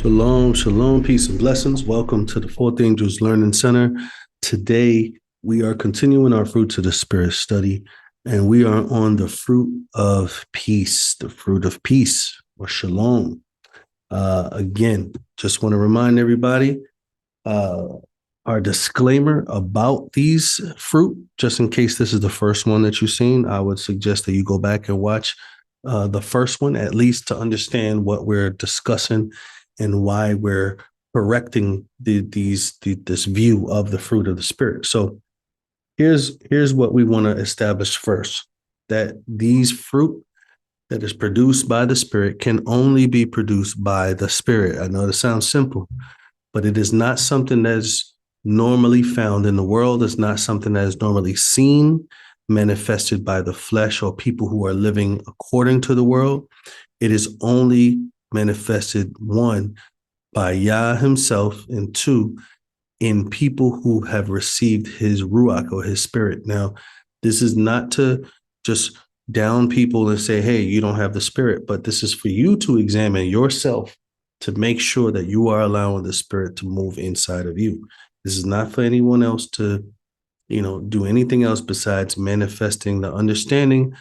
Shalom, shalom, peace and blessings. Welcome to the Fourth Angels Learning Center. Today, we are continuing our Fruits of the Spirit study, and we are on the fruit of peace, or shalom. Again, just want to remind everybody our disclaimer about these fruit, just in case this is the first one that you've seen. I would suggest that you go back and watch the first one, at least to understand what we're discussing and why we're correcting this view of the fruit of the Spirit. So here's what we want to establish first: that these fruit that is produced by the Spirit can only be produced by the Spirit. I know it sounds simple, but it is not something that's normally found in the world. It's not something that is normally seen, manifested by the flesh or people who are living according to the world. It is only manifested, one, by Yah himself, and two, in people who have received his ruach, or his spirit. Now, this is not to just down people and say, hey, you don't have the Spirit, but this is for you to examine yourself to make sure that you are allowing the Spirit to move inside of you. This is not for anyone else to, do anything else besides manifesting the understanding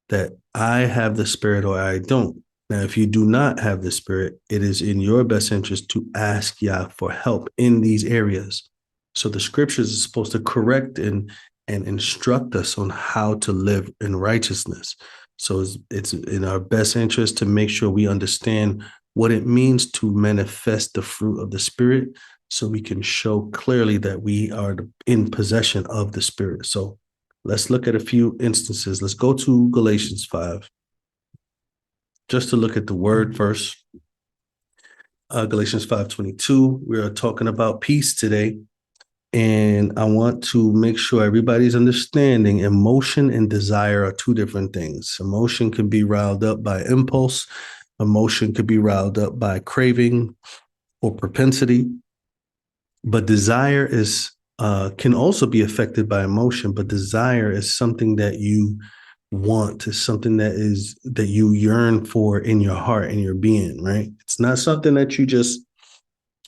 that I have the Spirit or I don't. Now, if you do not have the Spirit, it is in your best interest to ask Yah for help in these areas. So the scriptures is supposed to correct and instruct us on how to live in righteousness. So it's in our best interest to make sure we understand what it means to manifest the fruit of the Spirit, so we can show clearly that we are in possession of the Spirit. So let's look at a few instances. Let's go to Galatians 5. Just to look at the word first. Galatians 5:22. We are talking about peace today. And I want to make sure everybody's understanding emotion and desire are two different things. Emotion can be riled up by impulse. Emotion could be riled up by craving or propensity. But desire is can also be affected by emotion. But desire is something that you want, is something that you yearn for in your heart and your being, right? It's not something that you just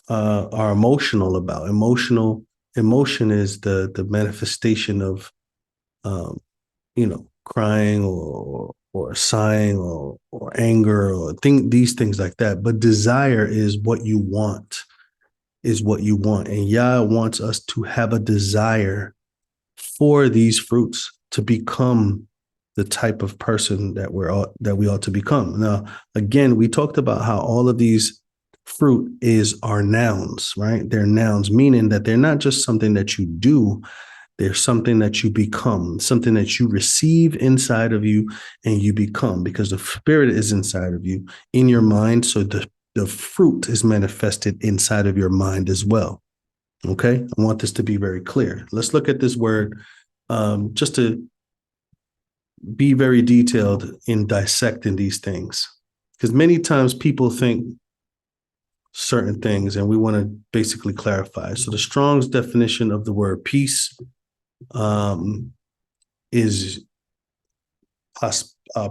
are emotional about. Emotion is the manifestation of crying or sighing or anger or these things like that. But desire is what you want, and Yah wants us to have a desire for these fruits to become the type of person that we ought to become. Now, again, we talked about how all of these fruit are nouns, right? They're nouns, meaning that they're not just something that you do, they're something that you become, something that you receive inside of you and you become, because the Spirit is inside of you, in your mind. So the fruit is manifested inside of your mind as well. Okay, I want this to be very clear. Let's look at this word just to be very detailed in dissecting these things, because many times people think certain things and we want to basically clarify. So the Strong's definition of the word peace is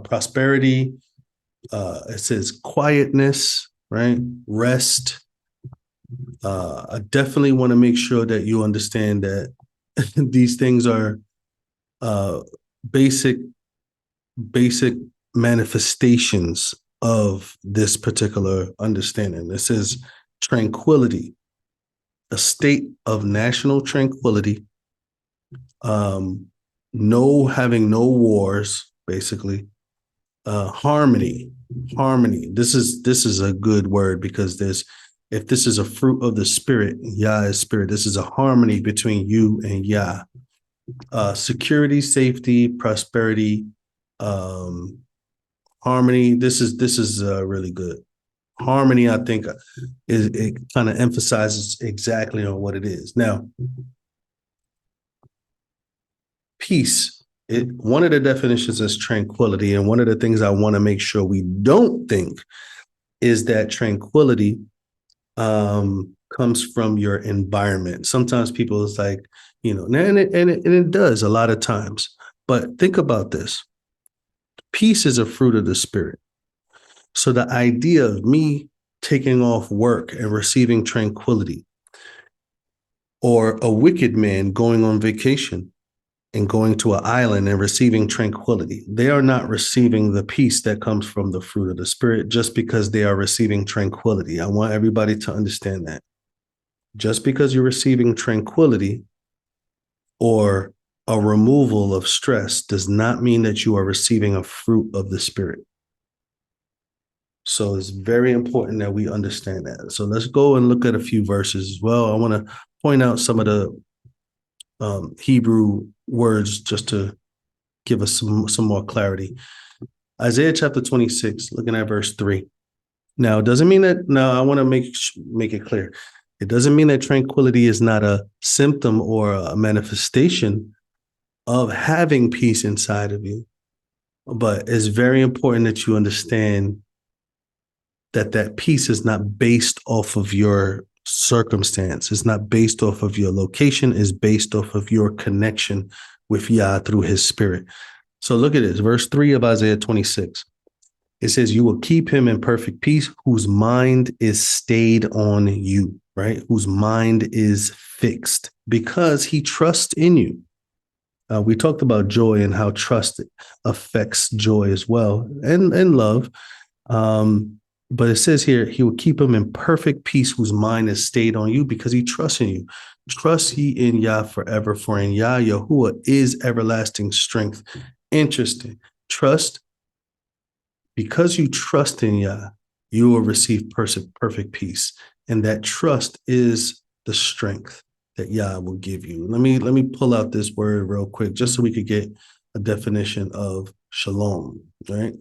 prosperity. It says quietness, right? Rest. I definitely want to make sure that you understand that these things are basic manifestations of this particular understanding. This is tranquility, a state of national tranquility, having no wars, basically, harmony. This is a good word, because if this is a fruit of the Spirit, Yah is Spirit. This is a harmony between you and Yah. Security, safety, prosperity, harmony. This is really good. Harmony, I think, it kind of emphasizes exactly on what it is. Now, peace. One of the definitions is tranquility, and one of the things I want to make sure we don't think is that tranquility comes from your environment. Sometimes people is like, and it does a lot of times. But think about this. Peace is a fruit of the Spirit. So the idea of me taking off work and receiving tranquility, or a wicked man going on vacation and going to an island and receiving tranquility. They are not receiving the peace that comes from the fruit of the Spirit just because they are receiving tranquility. I want everybody to understand that. Just because you're receiving tranquility or a removal of stress does not mean that you are receiving a fruit of the Spirit. So it's very important that we understand that. So let's go and look at a few verses as well. I want to point out some of the Hebrew words just to give us some more clarity. Isaiah chapter 26, looking at verse 3. Now, it doesn't mean that, now I want to make it clear. It doesn't mean that tranquility is not a symptom or a manifestation of having peace inside of you. But it's very important that you understand that peace is not based off of your circumstance. It's not based off of your location. It's based off of your connection with Yah through his Spirit. So look at this, verse 3 of Isaiah 26. It says, you will keep him in perfect peace whose mind is stayed on you, right? Whose mind is fixed because he trusts in you. We talked about joy and how trust affects joy as well, and love. But it says here, he will keep him in perfect peace whose mind is stayed on you because he trusts in you. Trust ye in Yah forever, for in Yah, yahuah is everlasting strength. Interesting. Trust, because you trust in Yah, you will receive perfect peace. And that trust is the strength that Yah will give you. Let me pull out this word real quick, just so we could get a definition of shalom, right?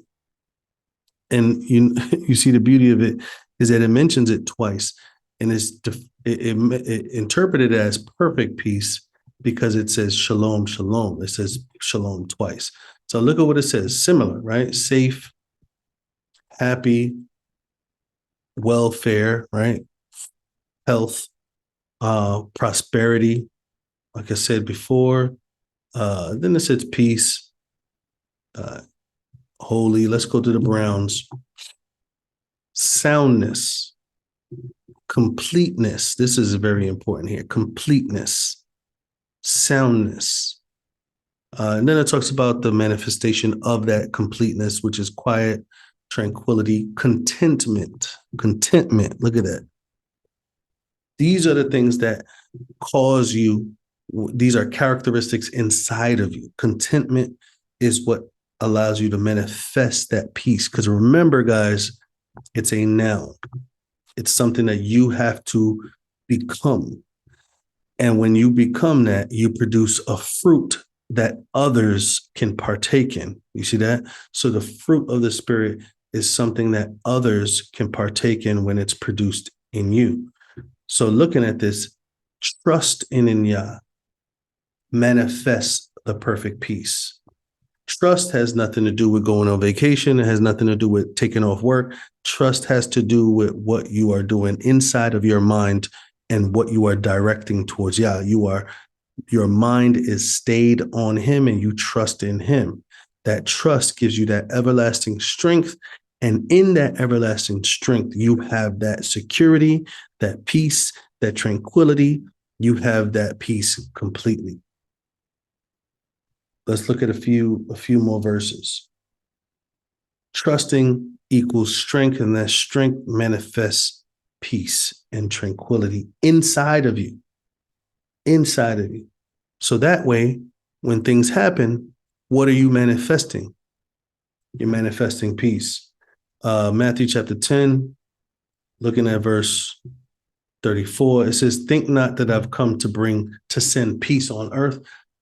And you see the beauty of it is that it mentions it twice, and it interpreted as perfect peace because it says shalom, shalom. It says shalom twice. So look at what it says. Similar, right? Safe, happy, welfare, right? Health, prosperity. Like I said before. Then it says peace, holy. Let's go to the Browns. Soundness, completeness. This is very important here. Completeness, soundness. And then it talks about the manifestation of that completeness, which is quiet, tranquility, contentment. Contentment. Look at that. These are the things that cause you, these are characteristics inside of you. Contentment is what allows you to manifest that peace. Because remember, guys, it's a noun. It's something that you have to become. And when you become that, you produce a fruit that others can partake in. You see that? So the fruit of the Spirit is something that others can partake in when it's produced in you. So looking at this, trust in Yah manifests the perfect peace. Trust has nothing to do with going on vacation. It has nothing to do with taking off work. Trust has to do with what you are doing inside of your mind and what you are directing towards Yah. Your mind is stayed on him and you trust in him. That trust gives you that everlasting strength. And in that everlasting strength, you have that security, that peace, that tranquility. You have that peace completely. Let's look at a few more verses. Trusting equals strength, and that strength manifests peace and tranquility inside of you. Inside of you. So that way, when things happen, what are you manifesting? You're manifesting peace. Matthew chapter 10, looking at verse 34, it says, think not that I've come to send peace on earth.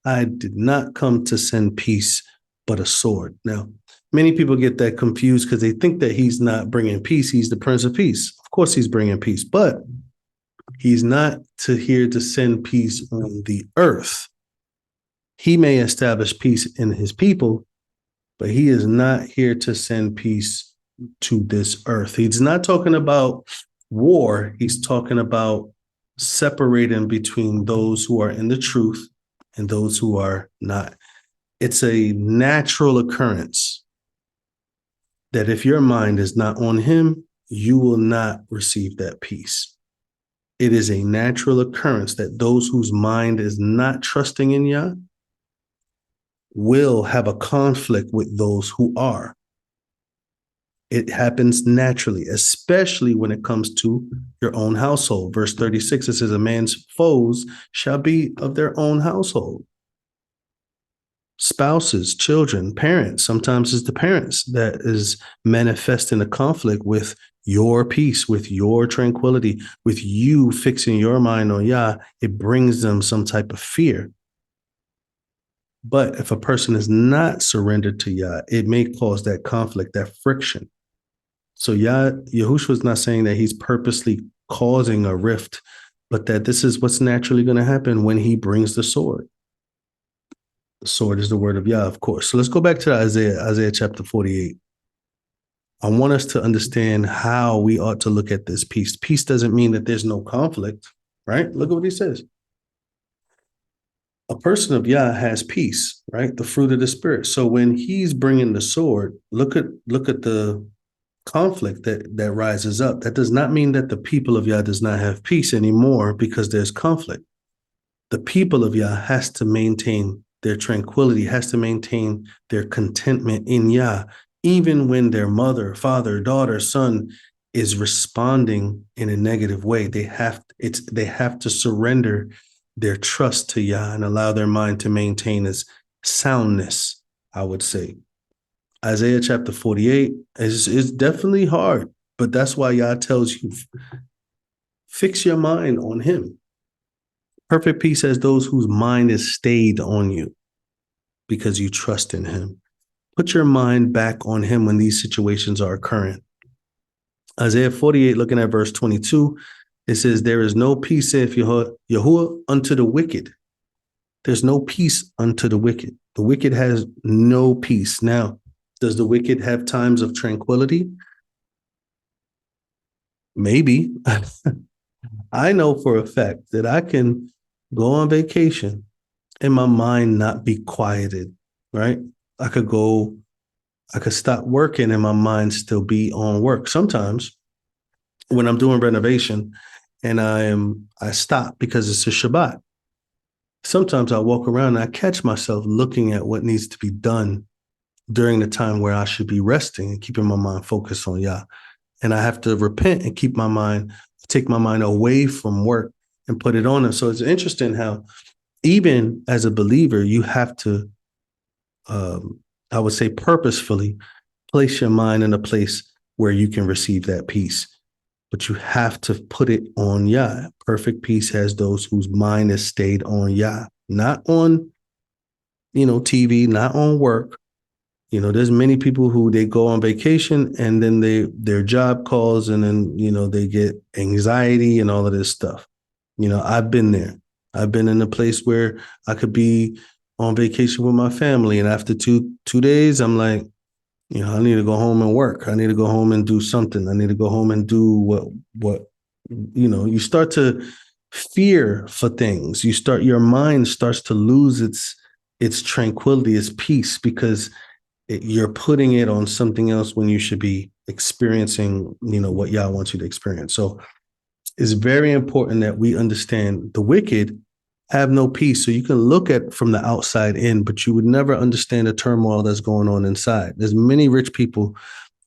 I did not come to send peace, but a sword. Now, many people get that confused because they think that he's not bringing peace. He's the Prince of Peace. Of course, he's bringing peace, but he's not here to send peace on the earth. He may establish peace in his people, but he is not here to send peace to this earth. He's not talking about war. He's talking about separating between those who are in the truth and those who are not. It's a natural occurrence that if your mind is not on him, you will not receive that peace. It is a natural occurrence that those whose mind is not trusting in Yah will have a conflict with those who are. It happens naturally, especially when it comes to your own household. Verse 36, it says, a man's foes shall be of their own household. Spouses, children, parents. Sometimes it's the parents that is manifesting a conflict with your peace, with your tranquility, with you fixing your mind on Yah. It brings them some type of fear. But if a person is not surrendered to Yah, it may cause that conflict, that friction. So Yahushua is not saying that he's purposely causing a rift, but that this is what's naturally going to happen when he brings the sword. The sword is the word of Yah, of course. So let's go back to Isaiah chapter 48. I want us to understand how we ought to look at this peace. Peace doesn't mean that there's no conflict, right? Look at what he says. A person of Yah has peace, right? The fruit of the spirit. So when he's bringing the sword, look at the conflict that rises up. That does not mean that the people of Yah does not have peace anymore because there's conflict. The people of Yah has to maintain their tranquility, has to maintain their contentment in Yah, even when their mother, father, daughter, son is responding in a negative way. They have to surrender their trust to Yah and allow their mind to maintain its soundness, I would say. Isaiah chapter 48 is definitely hard, but that's why Yah tells you, fix your mind on him. Perfect peace has those whose mind is stayed on you because you trust in him. Put your mind back on him when these situations are occurring. Isaiah 48, looking at verse 22, it says, there is no peace, saith yahuah, unto the wicked. There's no peace unto the wicked. The wicked has no peace. Now, does the wicked have times of tranquility? Maybe. I know for a fact that I can go on vacation and my mind not be quieted, right? I could stop working and my mind still be on work. Sometimes when I'm doing renovation and I stop because it's a Shabbat. Sometimes I walk around and I catch myself looking at what needs to be done during the time where I should be resting and keeping my mind focused on Yah. And I have to repent and take my mind away from work and put it on him. So it's interesting how even as a believer, you have to, I would say purposefully, place your mind in a place where you can receive that peace. But you have to put it on Yah. Perfect peace has those whose mind is stayed on Yah, not on, TV, not on work. There's many people who they go on vacation and then their job calls and then, they get anxiety and all of this stuff. I've been there. I've been in a place where I could be on vacation with my family. And after two days, I'm like, I need to go home and work. I need to go home and do something. I need to go home and do what you start to fear for things. Your mind starts to lose its tranquility, its peace, because you're putting it on something else when you should be experiencing, what Yah wants you to experience. So it's very important that we understand the wicked have no peace. So you can look at from the outside in, but you would never understand the turmoil that's going on inside. There's many rich people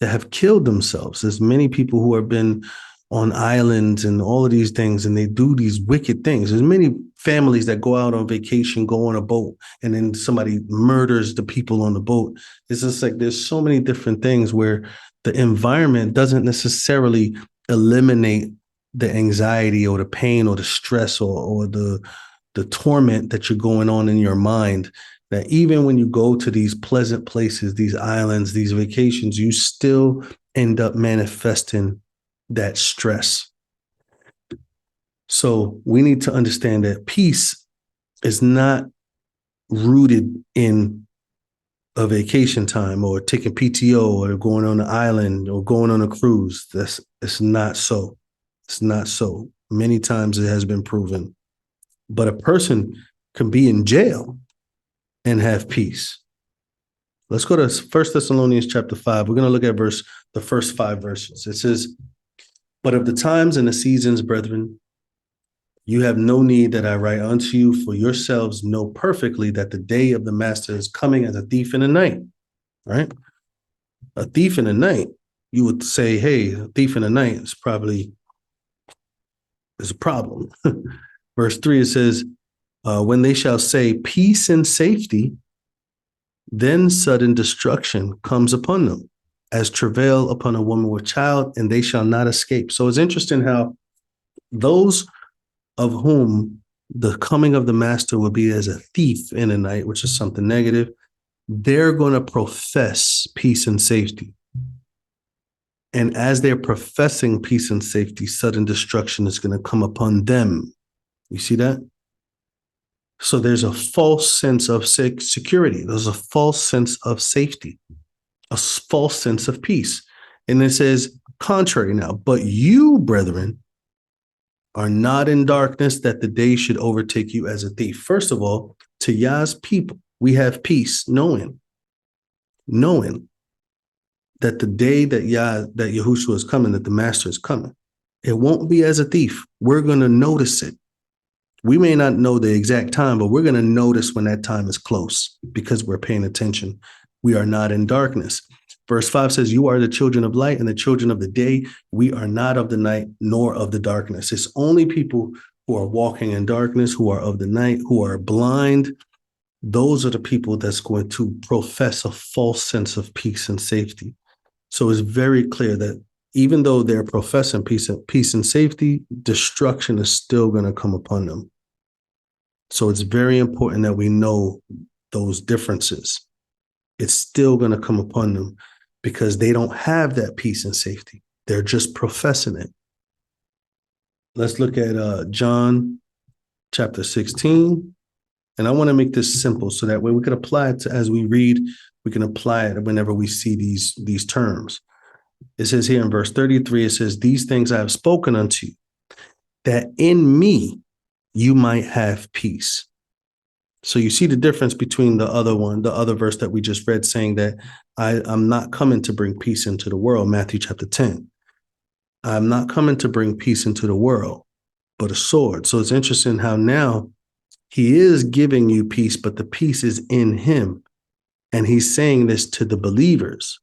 that have killed themselves. There's many people who have been on islands and all of these things, and they do these wicked things. There's many families that go out on vacation, go on a boat, and then somebody murders the people on the boat. It's just like there's so many different things where the environment doesn't necessarily eliminate the anxiety or the pain or the stress or the torment that you're going on in your mind, that even when you go to these pleasant places, these islands, these vacations, you still end up manifesting that stress. So we need to understand that peace is not rooted in a vacation time or taking PTO or going on an island or going on a cruise. It's not so. It's not so. Many times it has been proven. But a person can be in jail and have peace. Let's go to 1 Thessalonians chapter 5. We're going to look at the first 5 verses. It says, "But of the times and the seasons, brethren, you have no need that I write unto you, for yourselves know perfectly that the day of the master is coming as a thief in the night." Right? A thief in the night, you would say, hey, a thief in the night is a problem. Verse 3, it says, when they shall say peace and safety, then sudden destruction comes upon them, as travail upon a woman with child, and they shall not escape. So it's interesting how those of whom the coming of the master will be as a thief in the night, which is something negative, they're going to profess peace and safety. And as they're professing peace and safety, sudden destruction is going to come upon them. You see that? So there's a false sense of security. There's a false sense of safety, a false sense of peace. And it says, contrary now, but you, brethren, are not in darkness, that the day should overtake you as a thief. First of all, to Yah's people, we have peace, knowing that the day that Yahushua is coming, that the master is coming, it won't be as a thief. We're going to notice it. We may not know the exact time, but we're going to notice when that time is close because we're paying attention. We are not in darkness. Verse 5 says, you are the children of light and the children of the day. We are not of the night nor of the darkness. It's only people who are walking in darkness, who are of the night, who are blind. Those are the people that's going to profess a false sense of peace and safety. So it's very clear that even though they're professing peace and safety, destruction is still going to come upon them. So it's very important that we know those differences. It's still going to come upon them because they don't have that peace and safety. They're just professing it. Let's look at John chapter 16. And I want to make this simple so that way we can apply it to, as we read, we can apply it whenever we see these terms. It says here in verse 33, it says, these things I have spoken unto you, that in me you might have peace. So you see the difference between the other verse that we just read, saying that I'm not coming to bring peace into the world, Matthew chapter 10. I'm not coming to bring peace into the world, but a sword. So it's interesting how now he is giving you peace, but the peace is in him. And he's saying this to the believers,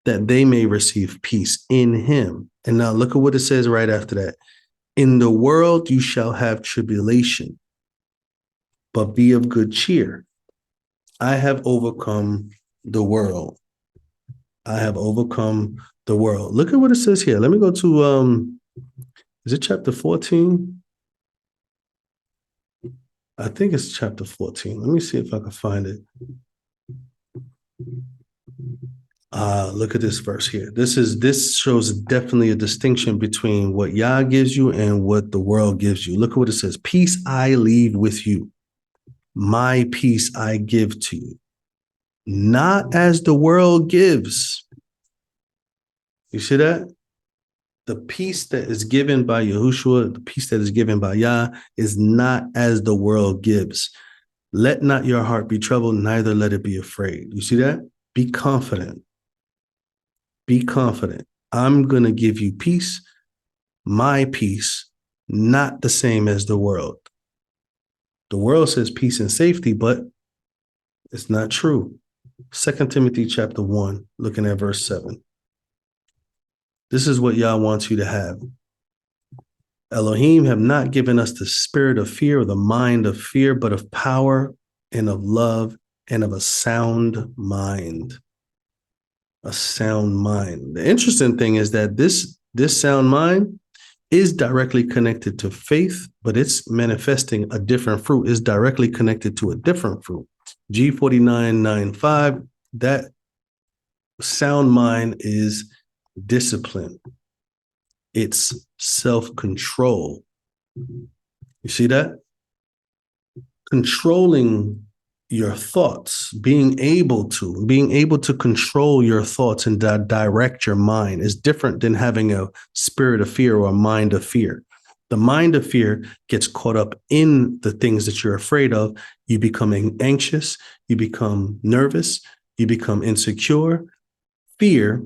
that they may receive peace in him. And now look at what it says right after that. In the world you shall have tribulation, but be of good cheer. I have overcome the world. I have overcome the world. Look at what it says here. Let me go to, is it chapter 14? I think it's chapter 14. Let me see if I can find it. Look at this verse here. This shows definitely a distinction between what Yah gives you and what the world gives you. Look at what it says. Peace I leave with you. My peace I give to you. Not as the world gives. You see that? The peace that is given by Yahushua, the peace that is given by Yah, is not as the world gives. Let not your heart be troubled, neither let it be afraid. You see that? Be confident. Be confident. I'm going to give you peace, my peace, not the same as the world. The world says peace and safety, but it's not true. 2 Timothy chapter 1, looking at verse 7. This is what Yah wants you to have. Elohim have not given us the spirit of fear or the mind of fear, but of power and of love and of a sound mind. A sound mind. The interesting thing is that this sound mind is directly connected to faith, but it's manifesting a different fruit. It's directly connected to a different fruit. G4995, that sound mind is discipline. It's self-control. You see that? Controlling your thoughts, being able to control your thoughts and direct your mind is different than having a spirit of fear or a mind of fear. The mind of fear gets caught up in the things that you're afraid of. You become anxious, you become nervous, You become insecure. Fear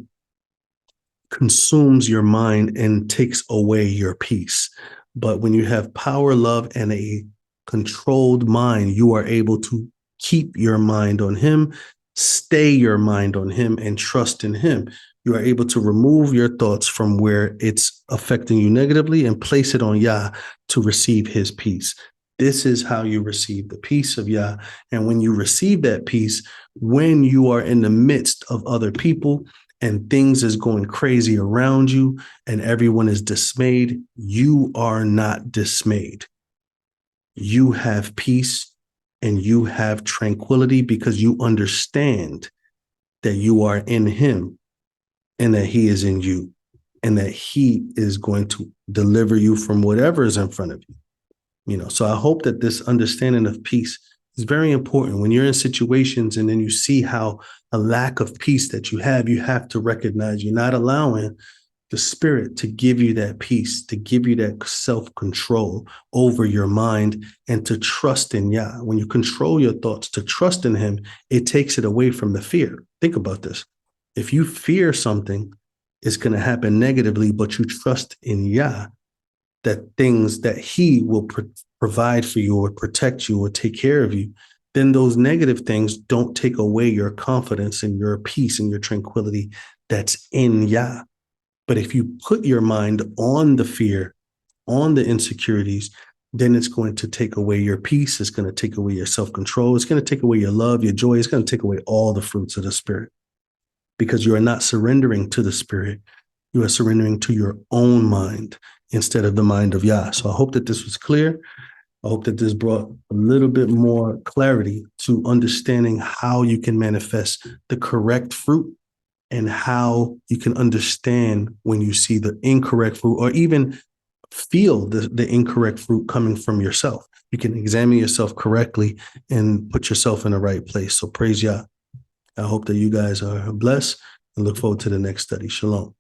consumes your mind and takes away your peace. But when you have power, love, and a controlled mind, you are able to keep your mind on him, stay your mind on him, and trust in him. You are able to remove your thoughts from where it's affecting you negatively and place it on Yah to receive his peace. This is how you receive the peace of Yah. And when you receive that peace, when you are in the midst of other people and things is going crazy around you and everyone is dismayed, you are not dismayed. You have peace and you have tranquility because you understand that you are in him and that he is in you and that he is going to deliver you from whatever is in front of you. So I hope that this understanding of peace is very important. When you're in situations and then you see how a lack of peace that you have to recognize you're not allowing the spirit to give you that peace, to give you that self-control over your mind and to trust in Yah. When you control your thoughts, to trust in him, it takes it away from the fear. Think about this. If you fear something, it's going to happen negatively, but you trust in Yah, that things that he will provide for you or protect you or take care of you, then those negative things don't take away your confidence and your peace and your tranquility that's in Yah. But if you put your mind on the fear, on the insecurities, then it's going to take away your peace. It's going to take away your self-control. It's going to take away your love, your joy. It's going to take away all the fruits of the spirit because you are not surrendering to the spirit. You are surrendering to your own mind instead of the mind of Yah. So I hope that this was clear. I hope that this brought a little bit more clarity to understanding how you can manifest the correct fruit and how you can understand when you see the incorrect fruit or even feel the incorrect fruit coming from yourself. You can examine yourself correctly and put yourself in the right place. So praise Yah. I hope that you guys are blessed and look forward to the next study. Shalom.